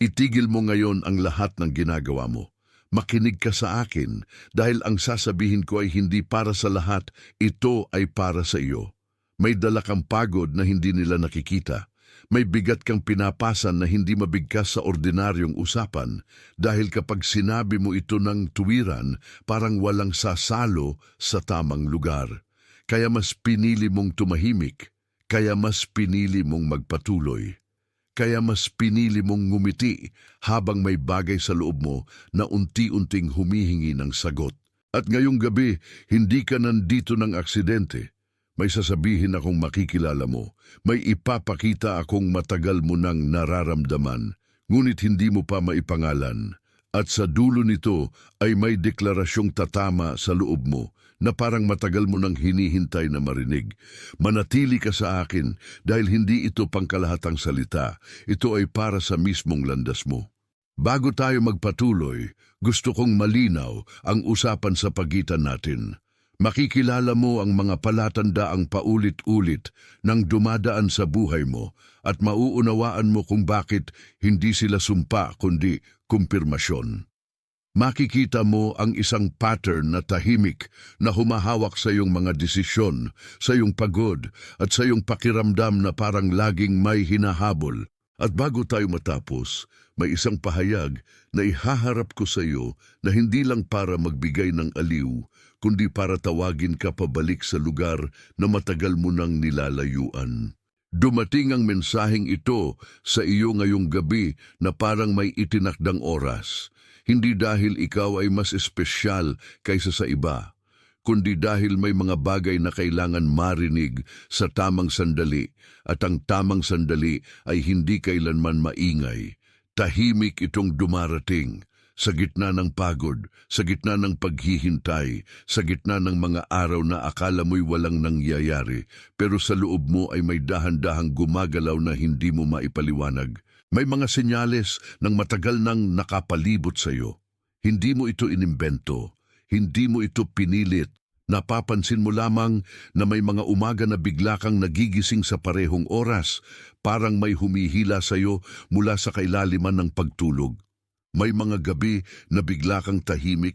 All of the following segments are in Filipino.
Itigil mo ngayon ang lahat ng ginagawa mo. Makinig ka sa akin dahil ang sasabihin ko ay hindi para sa lahat, ito ay para sa iyo. May dala kang pagod na hindi nila nakikita. May bigat kang pinapasan na hindi mabigkas sa ordinaryong usapan dahil kapag sinabi mo ito ng tuwiran, parang walang sasalo sa tamang lugar. Kaya mas pinili mong tumahimik, kaya mas pinili mong magpatuloy. Kaya mas pinili mong ngumiti habang may bagay sa loob mo na unti-unting humihingi ng sagot. At ngayong gabi, hindi ka nandito ng aksidente. May sasabihin akong makikilala mo. May ipapakita akong matagal mo nang nararamdaman, ngunit hindi mo pa maipangalan. At sa dulo nito ay may deklarasyong tatama sa loob mo na parang matagal mo nang hinihintay na marinig. Manatili ka sa akin dahil hindi ito pangkalahatang salita. Ito ay para sa mismong landas mo. Bago tayo magpatuloy, gusto kong malinaw ang usapan sa pagitan natin. Makikilala mo ang mga palatandaang paulit-ulit nang dumadaan sa buhay mo at mauunawaan mo kung bakit hindi sila sumpa kundi kumpirmasyon. Makikita mo ang isang pattern na tahimik na humahawak sa iyong mga desisyon, sa iyong pagod at sa iyong pakiramdam na parang laging may hinahabol. At bago tayo matapos, may isang pahayag na ihaharap ko sa iyo na hindi lang para magbigay ng aliw, kundi para tawagin ka pabalik sa lugar na matagal mo nang nilalayuan. Dumating ang mensaheng ito sa iyo ngayong gabi na parang may itinakdang oras. Hindi dahil ikaw ay mas espesyal kaysa sa iba, kundi dahil may mga bagay na kailangan marinig sa tamang sandali at ang tamang sandali ay hindi kailanman maingay. Tahimik itong dumarating. Sa gitna ng pagod, sa gitna ng paghihintay, sa gitna ng mga araw na akala mo'y walang nangyayari, pero sa loob mo ay may dahan-dahang gumagalaw na hindi mo maipaliwanag. May mga senyales ng matagal nang nakapalibot sa iyo. Hindi mo ito inimbento, hindi mo ito pinilit. Napapansin mo lamang na may mga umaga na bigla kang nagigising sa parehong oras, parang may humihila sa iyo mula sa kailaliman ng pagtulog. May mga gabi na bigla kang tahimik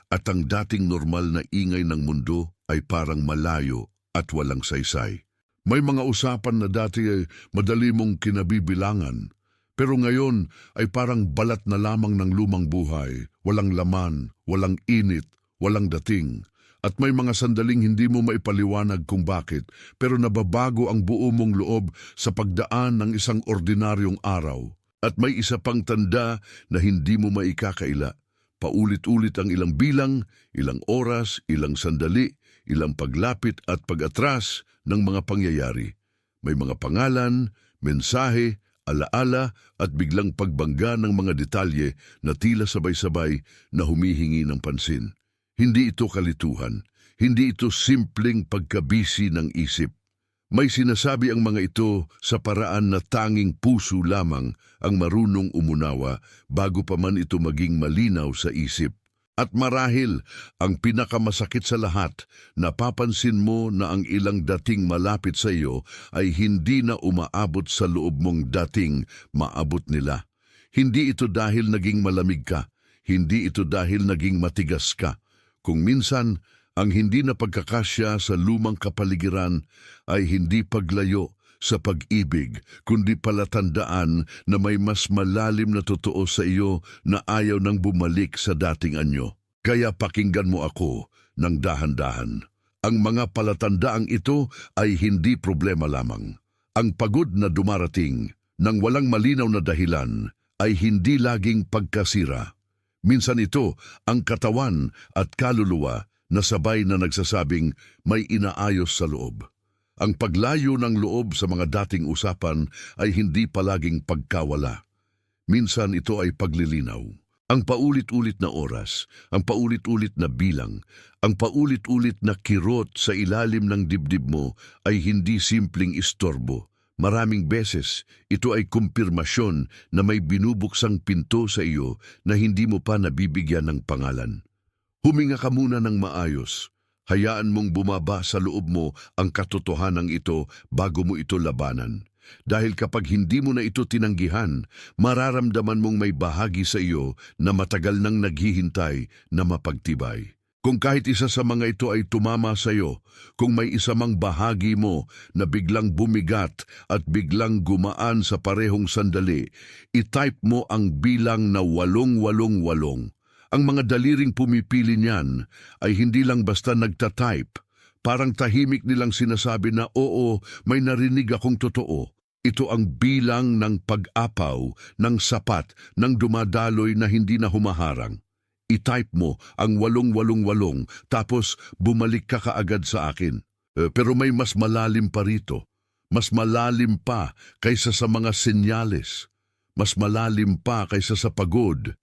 at ang dating normal na ingay ng mundo ay parang malayo at walang saysay. May mga usapan na dati ay madali mong kinabibilangan, pero ngayon ay parang balat na lamang ng lumang buhay, walang laman, walang init, walang dating. At may mga sandaling hindi mo maipaliwanag kung bakit, pero nababago ang buo mong loob sa pagdaan ng isang ordinaryong araw. At may isa pang tanda na hindi mo maikakaila. Paulit-ulit ang ilang bilang, ilang oras, ilang sandali, ilang paglapit at pag-atras ng mga pangyayari. May mga pangalan, mensahe, alaala at biglang pagbangga ng mga detalye na tila sabay-sabay na humihingi ng pansin. Hindi ito kalituhan, hindi ito simpleng pagkabisi ng isip. May sinasabi ang mga ito sa paraan na tanging puso lamang ang marunong umunawa bago pa man ito maging malinaw sa isip. At marahil, ang pinakamasakit sa lahat, napapansin mo na ang ilang dating malapit sa iyo ay hindi na umaabot sa loob mong dating maabot nila. Hindi ito dahil naging malamig ka, hindi ito dahil naging matigas ka. Kung minsan, ang hindi na pagkakasya sa lumang kapaligiran ay hindi paglayo sa pag-ibig, kundi palatandaan na may mas malalim na totoo sa iyo na ayaw nang bumalik sa dating anyo. Kaya pakinggan mo ako ng dahan-dahan. Ang mga palatandaang ito ay hindi problema lamang. Ang pagod na dumarating ng walang malinaw na dahilan ay hindi laging pagkasira. Minsan ito ang katawan at kaluluwa na sabay na nagsasabing may inaayos sa loob. Ang paglayo ng loob sa mga dating usapan ay hindi palaging pagkawala. Minsan ito ay paglilinaw. Ang paulit-ulit na oras, ang paulit-ulit na bilang, ang paulit-ulit na kirot sa ilalim ng dibdib mo ay hindi simpleng istorbo. Maraming beses, ito ay kumpirmasyon na may binubuksang pinto sa iyo na hindi mo pa nabibigyan ng pangalan. Huminga ka muna ng maayos. Hayaan mong bumaba sa loob mo ang katotohanan ito bago mo ito labanan. Dahil kapag hindi mo na ito tinanggihan, mararamdaman mong may bahagi sa iyo na matagal nang naghihintay na mapagtibay. Kung kahit isa sa mga ito ay tumama sa iyo, kung may isa mang bahagi mo na biglang bumigat at biglang gumaan sa parehong sandali, i-type mo ang bilang na 888. Ang mga daliring pumipili niyan ay hindi lang basta nagta-type, parang tahimik nilang sinasabi na oo, may narinig akong totoo. Ito ang bilang ng pag-apaw, ng sapat, ng dumadaloy na hindi na humaharang. I-type mo ang 888 tapos bumalik ka kaagad sa akin. Pero may mas malalim pa rito. Mas malalim pa kaysa sa mga senyales. Mas malalim pa kaysa sa pagod.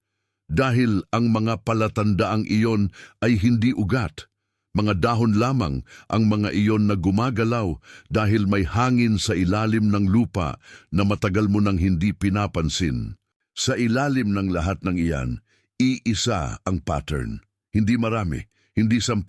Dahil ang mga palatandaang iyon ay hindi ugat. Mga dahon lamang ang mga iyon na gumagalaw dahil may hangin sa ilalim ng lupa na matagal mo nang hindi pinapansin. Sa ilalim ng lahat ng iyan, iisa ang pattern. Hindi marami, hindi 10.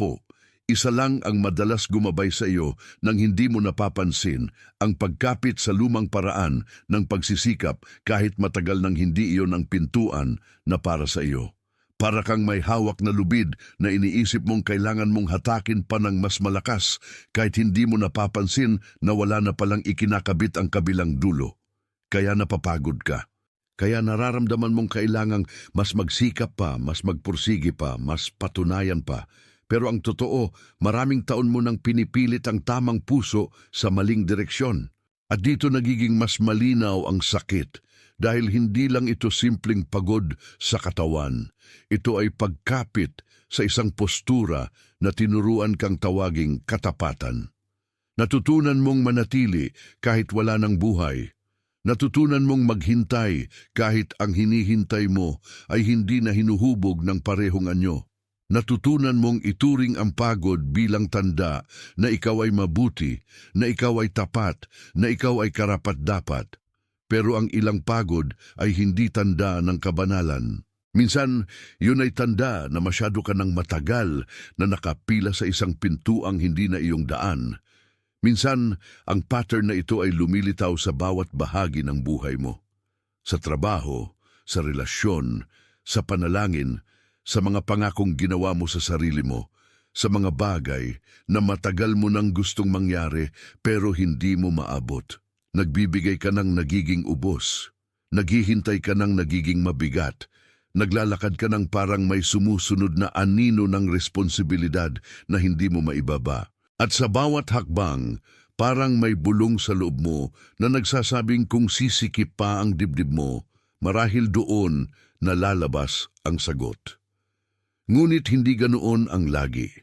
Isa lang ang madalas gumabay sa iyo nang hindi mo napapansin, ang pagkapit sa lumang paraan ng pagsisikap kahit matagal nang hindi iyon ang pintuan na para sa iyo. Para kang may hawak na lubid na iniisip mong kailangan mong hatakin pa ng mas malakas kahit hindi mo napapansin na wala na palang ikinakabit ang kabilang dulo. Kaya napapagod ka. Kaya nararamdaman mong kailangang mas magsikap pa, mas magpursige pa, mas patunayan pa. Pero ang totoo, maraming taon mo nang pinipilit ang tamang puso sa maling direksyon. At dito nagiging mas malinaw ang sakit dahil hindi lang ito simpleng pagod sa katawan. Ito ay pagkapit sa isang postura na tinuruan kang tawaging katapatan. Natutunan mong manatili kahit wala ng buhay. Natutunan mong maghintay kahit ang hinihintay mo ay hindi na hinuhubog ng parehong anyo. Natutunan mong ituring ang pagod bilang tanda na ikaw ay mabuti, na ikaw ay tapat, na ikaw ay karapat-dapat. Pero ang ilang pagod ay hindi tanda ng kabanalan. Minsan, yun ay tanda na masyado ka ng matagal na nakapila sa isang pintuang hindi na iyong daan. Minsan, ang pattern na ito ay lumilitaw sa bawat bahagi ng buhay mo. Sa trabaho, sa relasyon, sa panalangin, sa mga pangakong ginawa mo sa sarili mo, sa mga bagay na matagal mo nang gustong mangyari pero hindi mo maabot. Nagbibigay ka ng nagiging ubos. Naghihintay ka ng nagiging mabigat. Naglalakad ka ng parang may sumusunod na anino ng responsibilidad na hindi mo maibaba. At sa bawat hakbang, parang may bulong sa loob mo na nagsasabing kung sisikip pa ang dibdib mo, marahil doon na lalabas ang sagot. Ngunit hindi ganoon ang lagi.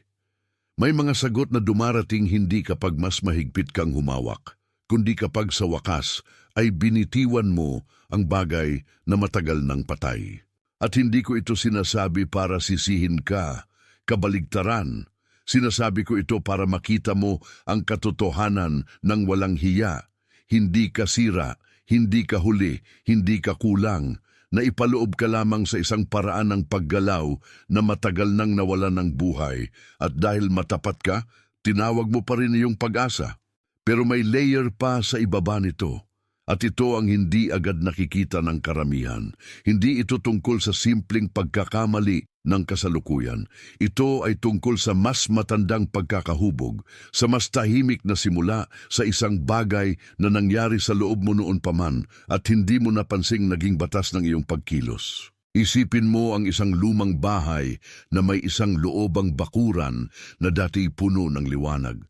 May mga sagot na dumarating hindi kapag mas mahigpit kang humawak, kundi kapag sa wakas ay binitiwan mo ang bagay na matagal nang patay. At hindi ko ito sinasabi para sisihin ka, kabaligtaran. Sinasabi ko ito para makita mo ang katotohanan ng walang hiya. Hindi ka sira, hindi ka huli, hindi ka kulang. Naipaloob ka lamang sa isang paraan ng paggalaw na matagal nang nawala ng buhay. At dahil matapat ka, tinawag mo pa rin iyong pag-asa. Pero may layer pa sa ibaba nito. At ito ang hindi agad nakikita ng karamihan. Hindi ito tungkol sa simpleng pagkakamali ng kasalukuyan. Ito ay tungkol sa mas matandang pagkakahubog, sa mas tahimik na simula sa isang bagay na nangyari sa loob mo noon pa man at hindi mo napansing naging batas ng iyong pagkilos. Isipin mo ang isang lumang bahay na may isang loobang bakuran na dati puno ng liwanag.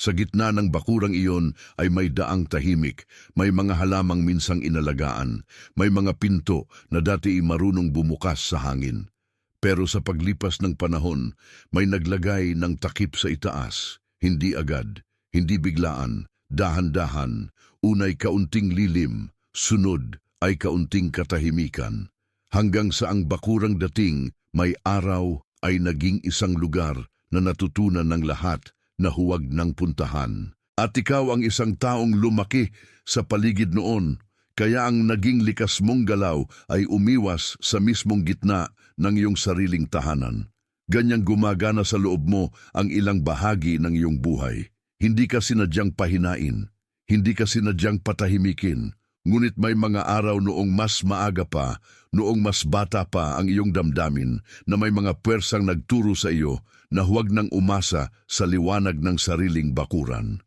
Sa gitna ng bakurang iyon ay may daang tahimik, may mga halamang minsang inalagaan, may mga pinto na dati marunong bumukas sa hangin. Pero sa paglipas ng panahon, may naglagay ng takip sa itaas, hindi agad, hindi biglaan, dahan-dahan, unay kaunting lilim, sunod ay kaunting katahimikan. Hanggang sa ang bakurang dating, may araw ay naging isang lugar na natutunan ng lahat na huwag ng puntahan. At ikaw ang isang taong lumaki sa paligid noon, kaya ang naging likas mong galaw ay umiwas sa mismong gitna ng iyong sariling tahanan. Ganyang gumagana sa loob mo ang ilang bahagi ng iyong buhay. Hindi ka sinadyang pahinain. Hindi ka sinadyang patahimikin, ngunit may mga araw noong mas maaga pa, noong mas bata pa ang iyong damdamin na may mga puwersang nagturo sa iyo na huwag nang umasa sa liwanag ng sariling bakuran.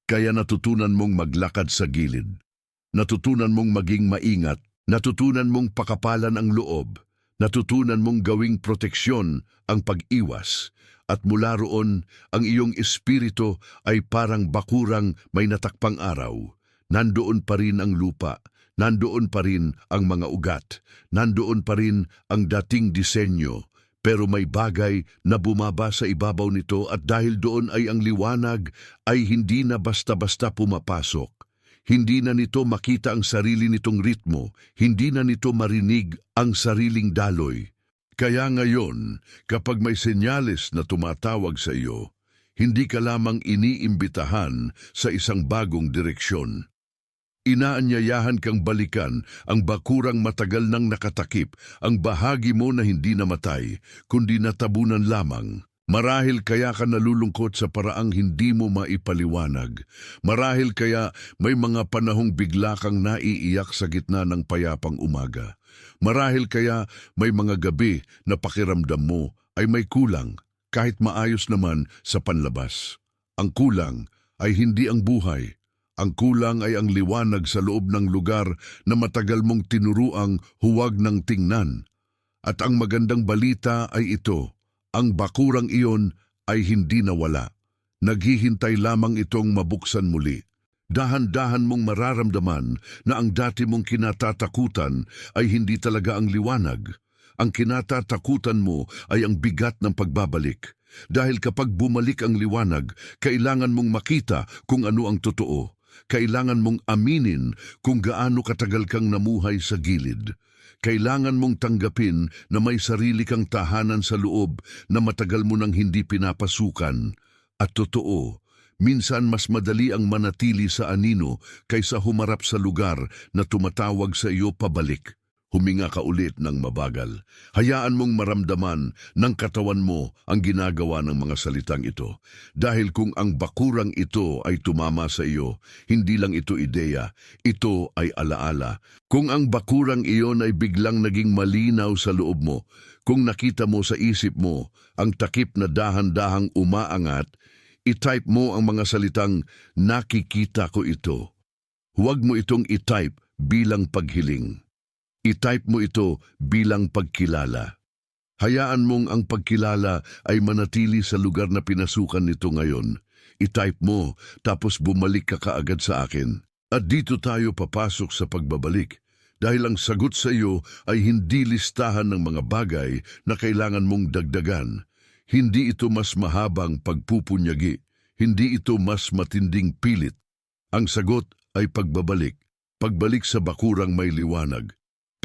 Kaya natutunan mong maglakad sa gilid. Natutunan mong maging maingat. Natutunan mong pakapalan ang loob. Natutunan mong gawing proteksyon ang pag-iwas. At mula roon, ang iyong espiritu ay parang bakurang may natakpang araw. Nandoon pa rin ang lupa, nandoon pa rin ang mga ugat, nandoon pa rin ang dating disenyo, pero may bagay na bumaba sa ibabaw nito at dahil doon ay ang liwanag ay hindi na basta-basta pumapasok. Hindi na nito makita ang sarili nitong ritmo, hindi na nito marinig ang sariling daloy. Kaya ngayon, kapag may senyales na tumatawag sa iyo, hindi ka lamang iniimbitahan sa isang bagong direksyon. Inaanyayahan kang balikan ang bakurang matagal nang nakatakip, ang bahagi mo na hindi namatay, kundi natabunan lamang. Marahil kaya ka nalulungkot sa paraang hindi mo maipaliwanag. Marahil kaya may mga panahong bigla kang naiiyak sa gitna ng payapang umaga. Marahil kaya may mga gabi na pakiramdam mo ay may kulang, kahit maayos naman sa panlabas. Ang kulang ay hindi ang buhay. Ang kulang ay ang liwanag sa loob ng lugar na matagal mong tinuruang huwag nang tingnan. At ang magandang balita ay ito, ang bakurang iyon ay hindi nawala. Naghihintay lamang itong mabuksan muli. Dahan-dahan mong mararamdaman na ang dati mong kinatatakutan ay hindi talaga ang liwanag. Ang kinatatakutan mo ay ang bigat ng pagbabalik. Dahil kapag bumalik ang liwanag, kailangan mong makita kung ano ang totoo. Kailangan mong aminin kung gaano katagal kang namuhay sa gilid. Kailangan mong tanggapin na may sarili kang tahanan sa loob na matagal mo nang hindi pinapasukan. At totoo, minsan mas madali ang manatili sa anino kaysa humarap sa lugar na tumatawag sa iyo pabalik. Huminga ka ulit ng mabagal. Hayaan mong maramdaman ng katawan mo ang ginagawa ng mga salitang ito. Dahil kung ang bakurang ito ay tumama sa iyo, hindi lang ito ideya, ito ay alaala. Kung ang bakurang iyon ay biglang naging malinaw sa loob mo, kung nakita mo sa isip mo ang takip na dahan-dahang umaangat, i-type mo ang mga salitang nakikita ko ito. Huwag mo itong i-type bilang paghiling. I-type mo ito bilang pagkilala. Hayaan mong ang pagkilala ay manatili sa lugar na pinasukan nito ngayon. I-type mo, tapos bumalik ka kaagad sa akin. At dito tayo papasok sa pagbabalik. Dahil ang sagot sa iyo ay hindi listahan ng mga bagay na kailangan mong dagdagan. Hindi ito mas mahabang pagpupunyagi. Hindi ito mas matinding pilit. Ang sagot ay pagbabalik. Pagbalik sa bakurang may liwanag.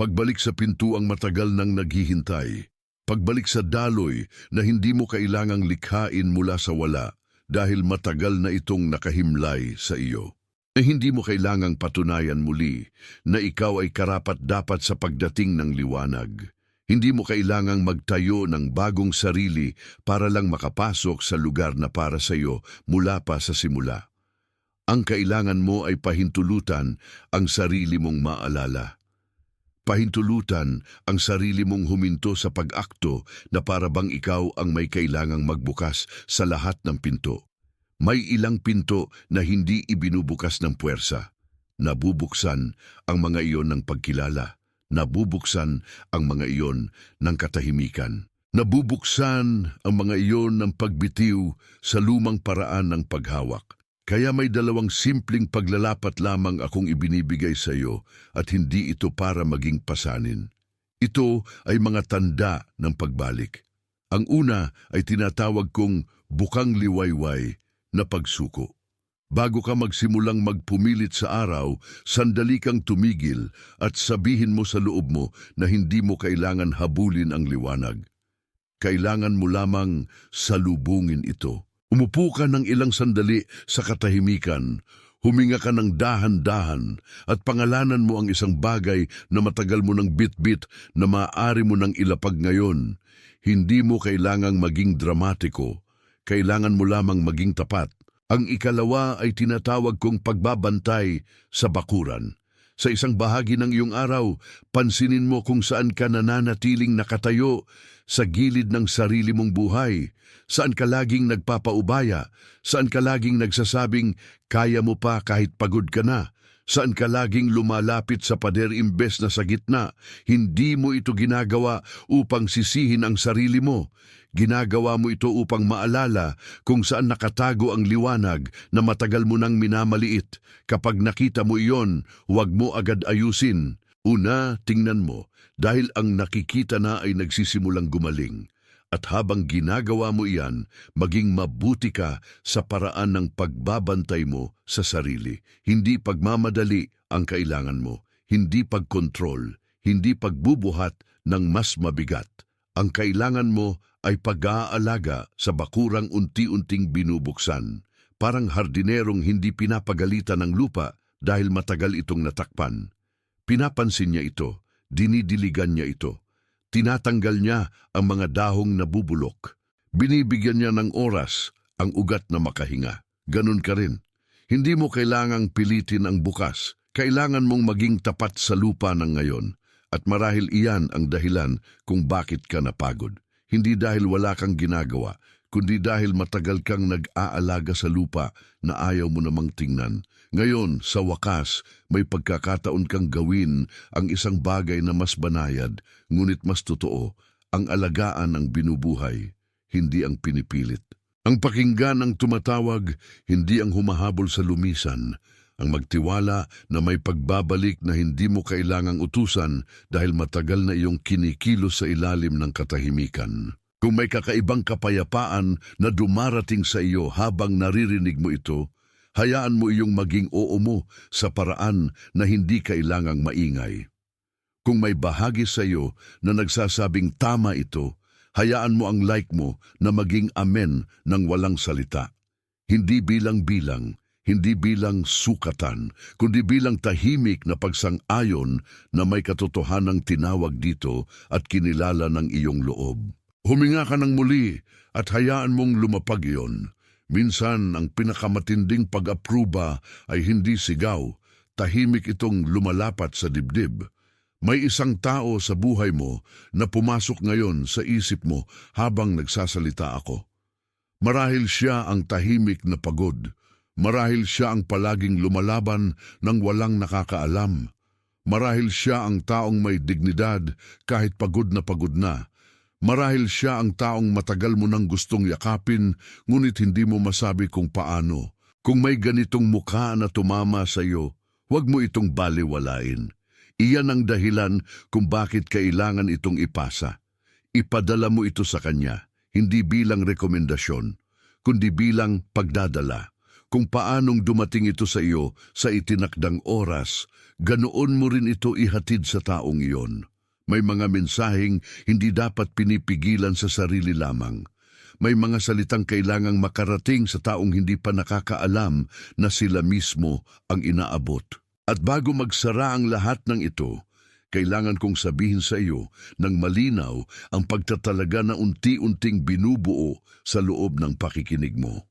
Pagbalik sa pintuang matagal nang naghihintay. Pagbalik sa daloy na hindi mo kailangang likhain mula sa wala dahil matagal na itong nakahimlay sa iyo. Hindi mo kailangang patunayan muli na ikaw ay karapat-dapat sa pagdating ng liwanag. Hindi mo kailangang magtayo ng bagong sarili para lang makapasok sa lugar na para sa iyo mula pa sa simula. Ang kailangan mo ay pahintulutan ang sarili mong maalala. Pahintulutan ang sarili mong huminto sa pag-akto na para bang ikaw ang may kailangang magbukas sa lahat ng pinto. May ilang pinto na hindi ibinubukas ng puwersa. Nabubuksan ang mga iyon ng pagkilala. Nabubuksan ang mga iyon ng katahimikan. Nabubuksan ang mga iyon ng pagbitiw sa lumang paraan ng paghawak. Kaya may dalawang simpleng paglalapat lamang akong ibinibigay sa iyo at hindi ito para maging pasanin. Ito ay mga tanda ng pagbalik. Ang una ay tinatawag kong bukang liwayway na pagsuko. Bago ka magsimulang magpumilit sa araw, sandali kang tumigil at sabihin mo sa loob mo na hindi mo kailangan habulin ang liwanag. Kailangan mo lamang salubungin ito. Umupo ka ng ilang sandali sa katahimikan, huminga ka ng dahan-dahan at pangalanan mo ang isang bagay na matagal mo ng bit-bit na maaari mo nang ilapag ngayon. Hindi mo kailangang maging dramatiko, kailangan mo lamang maging tapat. Ang ikalawa ay tinatawag kong pagbabantay sa bakuran. Sa isang bahagi ng iyong araw, pansinin mo kung saan ka nananatiling nakatayo sa gilid ng sarili mong buhay, saan ka laging nagpapaubaya, saan ka laging nagsasabing kaya mo pa kahit pagod ka na, saan ka laging lumalapit sa pader imbes na sa gitna. Hindi mo ito ginagawa upang sisihin ang sarili mo. Ginagawa mo ito upang maalala kung saan nakatago ang liwanag na matagal mo nang minamaliit. Kapag nakita mo iyon, huwag mo agad ayusin. Una, tingnan mo, dahil ang nakikita na ay nagsisimulang gumaling. At habang ginagawa mo iyan, maging mabuti ka sa paraan ng pagbabantay mo sa sarili. Hindi pagmamadali ang kailangan mo, hindi pagkontrol, hindi pagbubuhat ng mas mabigat. Ang kailangan mo ay pag-aalaga sa bakurang unti-unting binubuksan, parang hardinerong hindi pinapagalitan ng lupa dahil matagal itong natakpan. Pinapansin niya ito, dinidiligan niya ito, tinatanggal niya ang mga dahong nabubulok. Binibigyan niya ng oras ang ugat na makahinga. Ganun ka rin. Hindi mo kailangang pilitin ang bukas. Kailangan mong maging tapat sa lupa ng ngayon. At marahil iyan ang dahilan kung bakit ka napagod. Hindi dahil wala kang ginagawa, kundi dahil matagal kang nag-aalaga sa lupa na ayaw mo namang tingnan. Ngayon, sa wakas, may pagkakataon kang gawin ang isang bagay na mas banayad, ngunit mas totoo, ang alagaan ang binubuhay, hindi ang pinipilit. Ang pakinggan ang tumatawag, hindi ang humahabol sa lumisan. Ang magtiwala na may pagbabalik na hindi mo kailangang utusan dahil matagal na iyong kinikilos sa ilalim ng katahimikan. Kung may kakaibang kapayapaan na dumarating sa iyo habang naririnig mo ito, hayaan mo iyong maging oo mo sa paraan na hindi kailangang maingay. Kung may bahagi sa iyo na nagsasabing tama ito, hayaan mo ang like mo na maging amen ng walang salita. Hindi bilang-bilang, hindi bilang sukatan, kundi bilang tahimik na pagsang-ayon na may katotohanang tinawag dito at kinilala ng iyong loob. Huminga ka ng muli at hayaan mong lumapag iyon. Minsan ang pinakamatinding pag-apruba ay hindi sigaw, tahimik itong lumalapat sa dibdib. May isang tao sa buhay mo na pumasok ngayon sa isip mo habang nagsasalita ako. Marahil siya ang tahimik na pagod. Marahil siya ang palaging lumalaban ng walang nakakaalam. Marahil siya ang taong may dignidad kahit pagod na. Marahil siya ang taong matagal mo nang gustong yakapin ngunit hindi mo masabi kung paano. Kung may ganitong mukha na tumama sa iyo, huwag mo itong baliwalain. Iyan ang dahilan kung bakit kailangan itong ipasa. Ipadala mo ito sa kanya, hindi bilang rekomendasyon, kundi bilang pagdadala. Kung paanong dumating ito sa iyo sa itinakdang oras, ganoon mo rin ito ihatid sa taong iyon. May mga mensaheng hindi dapat pinipigilan sa sarili lamang. May mga salitang kailangang makarating sa taong hindi pa nakakaalam na sila mismo ang inaabot. At bago magsara ang lahat ng ito, kailangan kong sabihin sa iyo ng malinaw ang pagtatalaga na unti-unting binubuo sa loob ng pakikinig mo.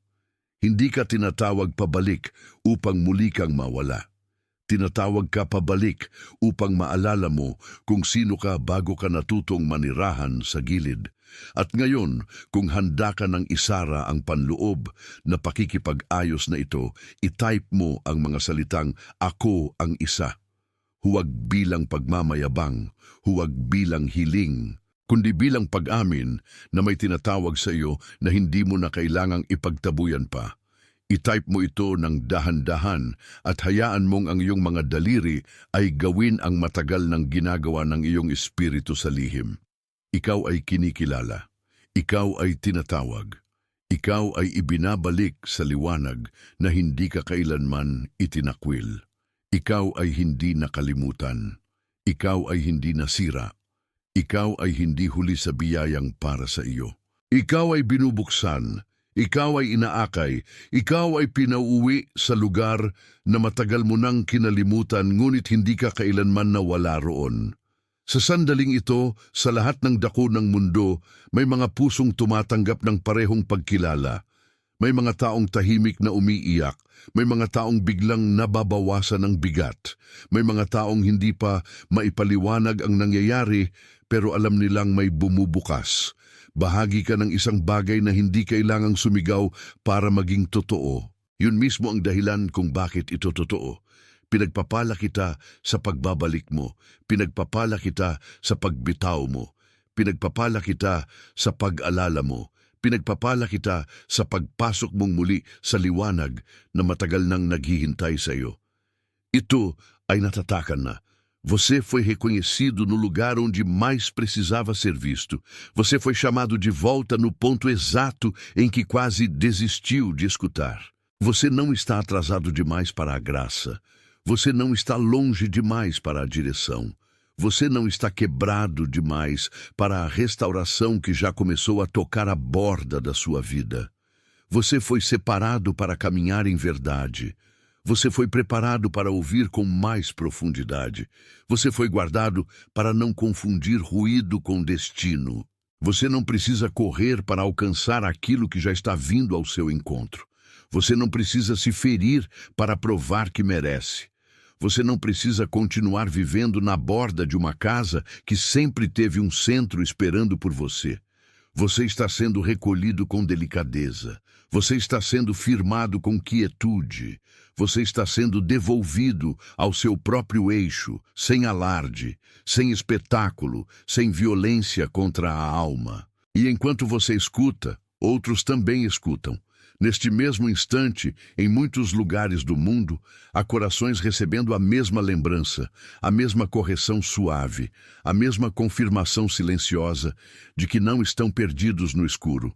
Hindi ka tinatawag pabalik upang muli kang mawala. Tinatawag ka pabalik upang maalala mo kung sino ka bago ka natutong manirahan sa gilid. At ngayon, kung handa ka ng isara ang panloob na pakikipag-ayos na ito, itype mo ang mga salitang "Ako ang isa." Huwag bilang pagmamayabang, huwag bilang hiling, kundi bilang pag-amin na may tinatawag sa iyo na hindi mo na kailangang ipagtabuyan pa. I-type mo ito ng dahan-dahan at hayaan mong ang iyong mga daliri ay gawin ang matagal ng ginagawa ng iyong espiritu sa lihim. Ikaw ay kinikilala. Ikaw ay tinatawag. Ikaw ay ibinabalik sa liwanag na hindi ka kailanman itinakwil. Ikaw ay hindi nakalimutan. Ikaw ay hindi nasira. Ikaw ay hindi huli sa biyayang para sa iyo. Ikaw ay binubuksan. Ikaw ay inaakay. Ikaw ay pinauwi sa lugar na matagal mo nang kinalimutan ngunit hindi ka kailanman nawala roon. Sa sandaling ito, sa lahat ng dako ng mundo, may mga pusong tumatanggap ng parehong pagkilala. May mga taong tahimik na umiiyak. May mga taong biglang nababawasan ng bigat. May mga taong hindi pa maipaliwanag ang nangyayari pero alam nilang may bumubukas. Bahagi ka ng isang bagay na hindi kailangang sumigaw para maging totoo. Yun mismo ang dahilan kung bakit ito totoo. Pinagpapala kita sa pagbabalik mo. Pinagpapala kita sa pagbitaw mo. Pinagpapala kita sa pag-alala mo. Pinagpapala kita sa pagpasok mong muli sa liwanag na matagal nang naghihintay sa iyo. Ito ay natatakan na. Você foi reconhecido no lugar onde mais precisava ser visto. Você foi chamado de volta no ponto exato em que quase desistiu de escutar. Você não está atrasado demais para a graça. Você não está longe demais para a direção. Você não está quebrado demais para a restauração que já começou a tocar a borda da sua vida. Você foi separado para caminhar em verdade. Você foi preparado para ouvir com mais profundidade. Você foi guardado para não confundir ruído com destino. Você não precisa correr para alcançar aquilo que já está vindo ao seu encontro. Você não precisa se ferir para provar que merece. Você não precisa continuar vivendo na borda de uma casa que sempre teve um centro esperando por você. Você está sendo recolhido com delicadeza. Você está sendo firmado com quietude. Você está sendo devolvido ao seu próprio eixo, sem alarde, sem espetáculo, sem violência contra a alma. E enquanto você escuta, outros também escutam. Neste mesmo instante, em muitos lugares do mundo, há corações recebendo a mesma lembrança, a mesma correção suave, a mesma confirmação silenciosa de que não estão perdidos no escuro.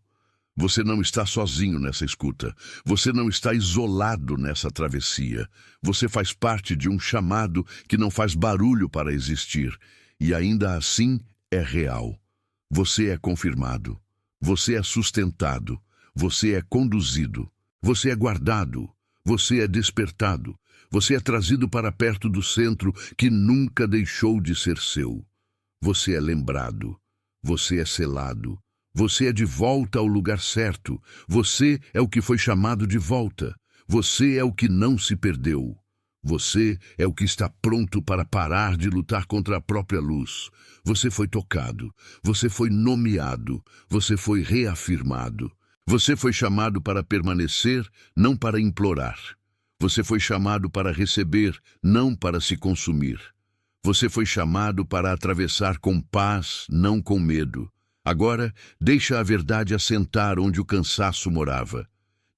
Você não está sozinho nessa escuta. Você não está isolado nessa travessia. Você faz parte de um chamado que não faz barulho para existir, e ainda assim é real. Você é confirmado. Você é sustentado. Você é conduzido, você é guardado, você é despertado, você é trazido para perto do centro que nunca deixou de ser seu. Você é lembrado, você é selado, você é de volta ao lugar certo, você é o que foi chamado de volta, você é o que não se perdeu. Você é o que está pronto para parar de lutar contra a própria luz. Você foi tocado, você foi nomeado, você foi reafirmado. Você foi chamado para permanecer, não para implorar. Você foi chamado para receber, não para se consumir. Você foi chamado para atravessar com paz, não com medo. Agora, deixa a verdade assentar onde o cansaço morava.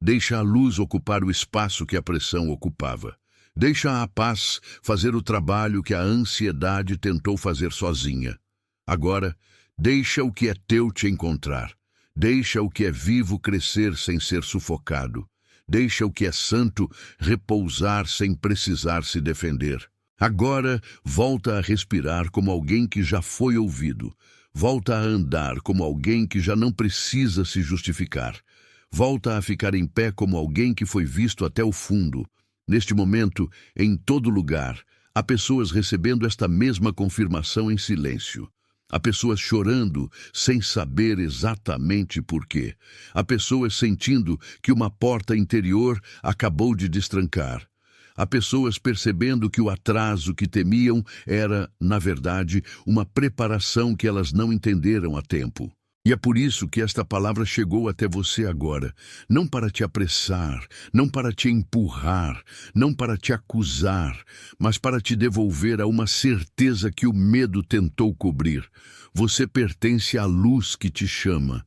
Deixa a luz ocupar o espaço que a pressão ocupava. Deixa a paz fazer o trabalho que a ansiedade tentou fazer sozinha. Agora, deixa o que é teu te encontrar. Deixa o que é vivo crescer sem ser sufocado. Deixa o que é santo repousar sem precisar se defender. Agora, volta a respirar como alguém que já foi ouvido. Volta a andar como alguém que já não precisa se justificar. Volta a ficar em pé como alguém que foi visto até o fundo. Neste momento, em todo lugar, há pessoas recebendo esta mesma confirmação em silêncio. Há pessoas chorando sem saber exatamente por quê. Há pessoas sentindo que uma porta interior acabou de destrancar. Há pessoas percebendo que o atraso que temiam era, na verdade, uma preparação que elas não entenderam a tempo. E é por isso que esta palavra chegou até você agora, não para te apressar, não para te empurrar, não para te acusar, mas para te devolver a uma certeza que o medo tentou cobrir. Você pertence à luz que te chama.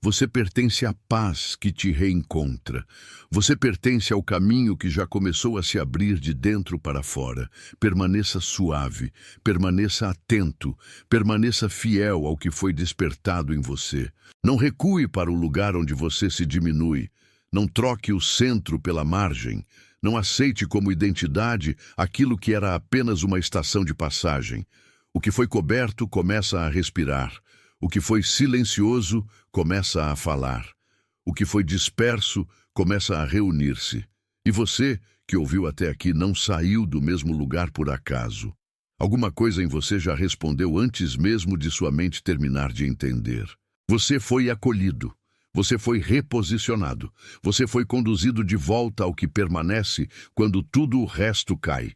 Você pertence à paz que te reencontra. Você pertence ao caminho que já começou a se abrir de dentro para fora. Permaneça suave, permaneça atento, permaneça fiel ao que foi despertado em você. Não recue para o lugar onde você se diminui. Não troque o centro pela margem. Não aceite como identidade aquilo que era apenas uma estação de passagem. O que foi coberto começa a respirar. O que foi silencioso começa a falar. O que foi disperso começa a reunir-se. E você, que ouviu até aqui, não saiu do mesmo lugar por acaso. Alguma coisa em você já respondeu antes mesmo de sua mente terminar de entender. Você foi acolhido. Você foi reposicionado. Você foi conduzido de volta ao que permanece quando tudo o resto cai.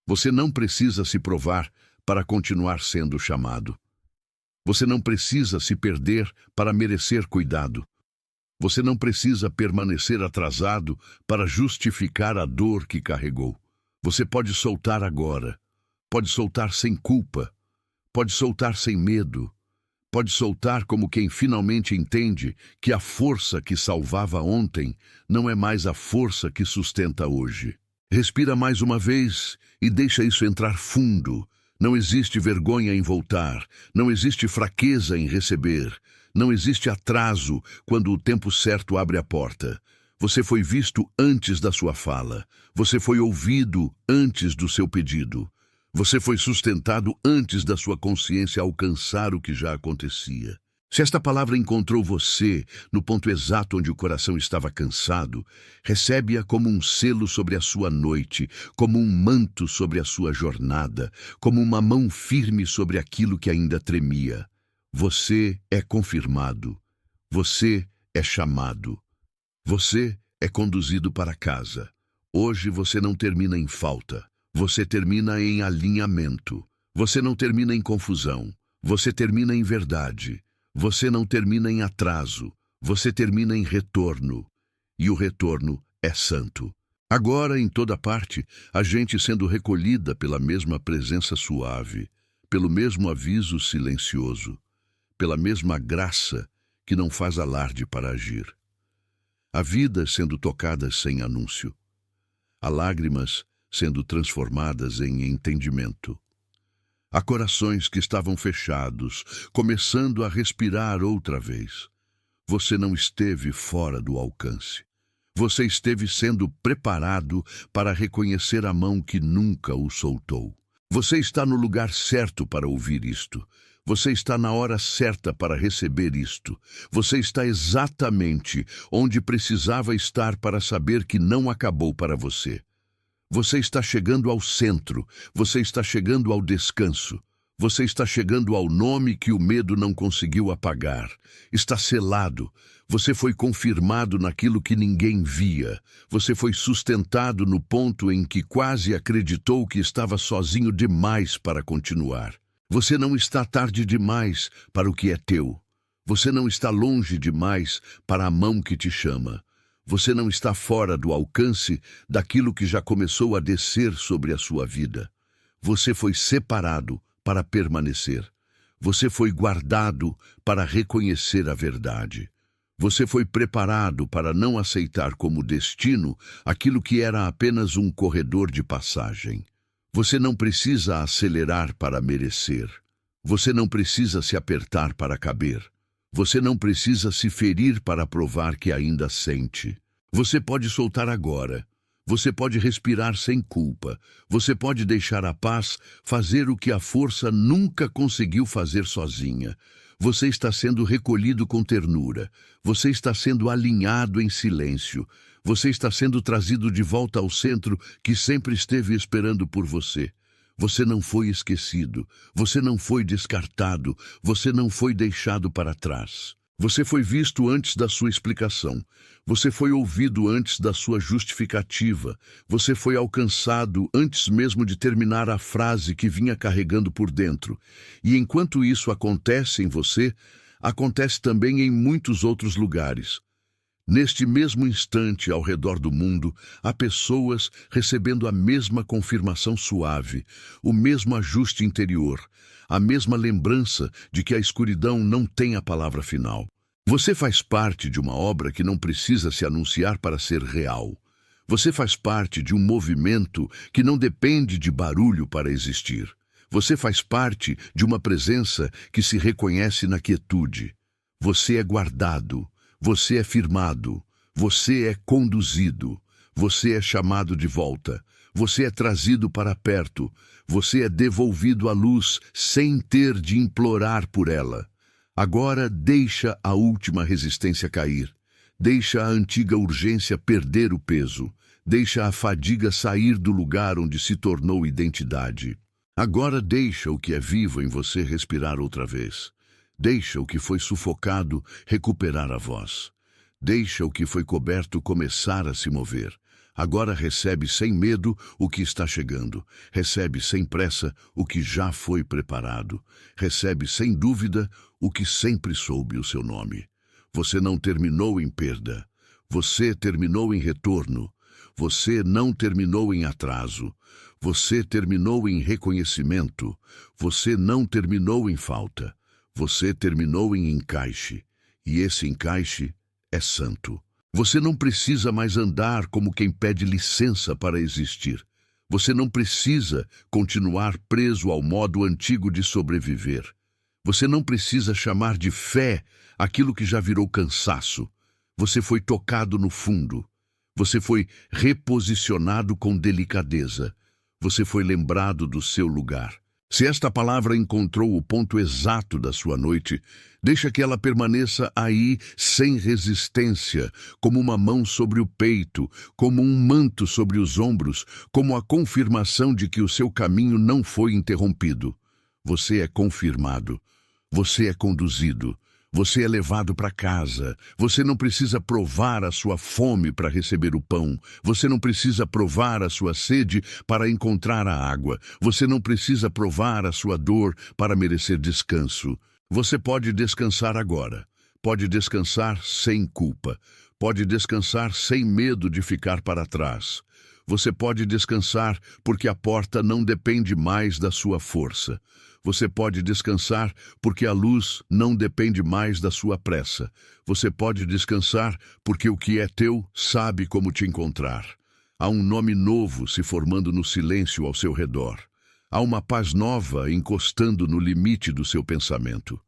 Você não precisa se provar para continuar sendo chamado. Você não precisa se perder para merecer cuidado. Você não precisa permanecer atrasado para justificar a dor que carregou. Você pode soltar agora. Pode soltar sem culpa. Pode soltar sem medo. Pode soltar como quem finalmente entende que a força que salvava ontem não é mais a força que sustenta hoje. Respira mais uma vez e deixa isso entrar fundo. Não existe vergonha em voltar, não existe fraqueza em receber, não existe atraso quando o tempo certo abre a porta. Você foi visto antes da sua fala, você foi ouvido antes do seu pedido. Você foi sustentado antes da sua consciência alcançar o que já acontecia. Se esta palavra encontrou você no ponto exato onde o coração estava cansado, recebe-a como um selo sobre a sua noite, como um manto sobre a sua jornada, como uma mão firme sobre aquilo que ainda tremia. Você é confirmado. Você é chamado. Você é conduzido para casa. Hoje você não termina em falta. Você termina em alinhamento. Você não termina em confusão. Você termina em verdade. Você não termina em atraso. Você termina em retorno. E o retorno é santo. Agora, em toda parte, a gente sendo recolhida pela mesma presença suave, pelo mesmo aviso silencioso, pela mesma graça que não faz alarde para agir. A vida sendo tocada sem anúncio. Há lágrimas sendo transformadas em entendimento. Há corações que estavam fechados, começando a respirar outra vez. Você não esteve fora do alcance. Você esteve sendo preparado para reconhecer a mão que nunca o soltou. Você está no lugar certo para ouvir isto. Você está na hora certa para receber isto. Você está exatamente onde precisava estar para saber que não acabou para você. Você está chegando ao centro, você está chegando ao descanso, você está chegando ao nome que o medo não conseguiu apagar. Está selado, você foi confirmado naquilo que ninguém via, você foi sustentado no ponto em que quase acreditou que estava sozinho demais para continuar. Você não está tarde demais para o que é teu, você não está longe demais para a mão que te chama. Você não está fora do alcance daquilo que já começou a descer sobre a sua vida. Você foi separado para permanecer. Você foi guardado para reconhecer a verdade. Você foi preparado para não aceitar como destino aquilo que era apenas um corredor de passagem. Você não precisa acelerar para merecer. Você não precisa se apertar para caber. Você não precisa se ferir para provar que ainda sente. Você pode soltar agora. Você pode respirar sem culpa. Você pode deixar a paz fazer o que a força nunca conseguiu fazer sozinha. Você está sendo recolhido com ternura. Você está sendo alinhado em silêncio. Você está sendo trazido de volta ao centro que sempre esteve esperando por você. Você não foi esquecido. Você não foi descartado. Você não foi deixado para trás. Você foi visto antes da sua explicação. Você foi ouvido antes da sua justificativa. Você foi alcançado antes mesmo de terminar a frase que vinha carregando por dentro. E enquanto isso acontece em você, acontece também em muitos outros lugares. Neste mesmo instante, ao redor do mundo, há pessoas recebendo a mesma confirmação suave, o mesmo ajuste interior, a mesma lembrança de que a escuridão não tem a palavra final. Você faz parte de uma obra que não precisa se anunciar para ser real. Você faz parte de um movimento que não depende de barulho para existir. Você faz parte de uma presença que se reconhece na quietude. Você é guardado. Você é firmado, você é conduzido, você é chamado de volta, você é trazido para perto, você é devolvido à luz sem ter de implorar por ela. Agora deixa a última resistência cair, deixa a antiga urgência perder o peso, deixa a fadiga sair do lugar onde se tornou identidade. Agora deixa o que é vivo em você respirar outra vez. Deixa o que foi sufocado recuperar a voz. Deixa o que foi coberto começar a se mover. Agora recebe sem medo o que está chegando. Recebe sem pressa o que já foi preparado. Recebe sem dúvida o que sempre soube o seu nome. Você não terminou em perda. Você terminou em retorno. Você não terminou em atraso. Você terminou em reconhecimento. Você não terminou em falta. Você terminou em encaixe. E esse encaixe é santo. Você não precisa mais andar como quem pede licença para existir. Você não precisa continuar preso ao modo antigo de sobreviver. Você não precisa chamar de fé aquilo que já virou cansaço. Você foi tocado no fundo. Você foi reposicionado com delicadeza. Você foi lembrado do seu lugar. Se esta palavra encontrou o ponto exato da sua noite, deixa que ela permaneça aí sem resistência, como uma mão sobre o peito, como um manto sobre os ombros, como a confirmação de que o seu caminho não foi interrompido. Você é confirmado. Você é conduzido. Você é levado para casa. Você não precisa provar a sua fome para receber o pão. Você não precisa provar a sua sede para encontrar a água. Você não precisa provar a sua dor para merecer descanso. Você pode descansar agora. Pode descansar sem culpa. Pode descansar sem medo de ficar para trás. Você pode descansar porque a porta não depende mais da sua força. Você pode descansar porque a luz não depende mais da sua pressa. Você pode descansar porque o que é teu sabe como te encontrar. Há um nome novo se formando no silêncio ao seu redor. Há uma paz nova encostando no limite do seu pensamento.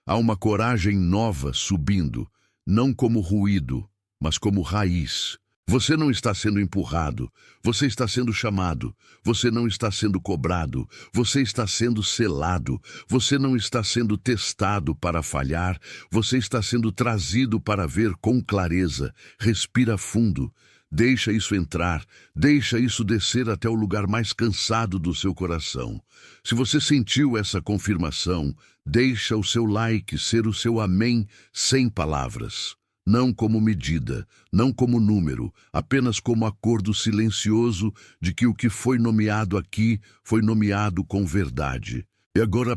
Há uma coragem nova subindo, não como ruído, mas como raiz. Você não está sendo empurrado, você está sendo chamado, você não está sendo cobrado, você está sendo selado, você não está sendo testado para falhar, você está sendo trazido para ver com clareza. Respira fundo, deixa isso entrar, deixa isso descer até o lugar mais cansado do seu coração. Se você sentiu essa confirmação, deixa o seu like ser o seu amém sem palavras. Não como medida, não como número, apenas como acordo silencioso de que o que foi nomeado aqui foi nomeado com verdade. E agora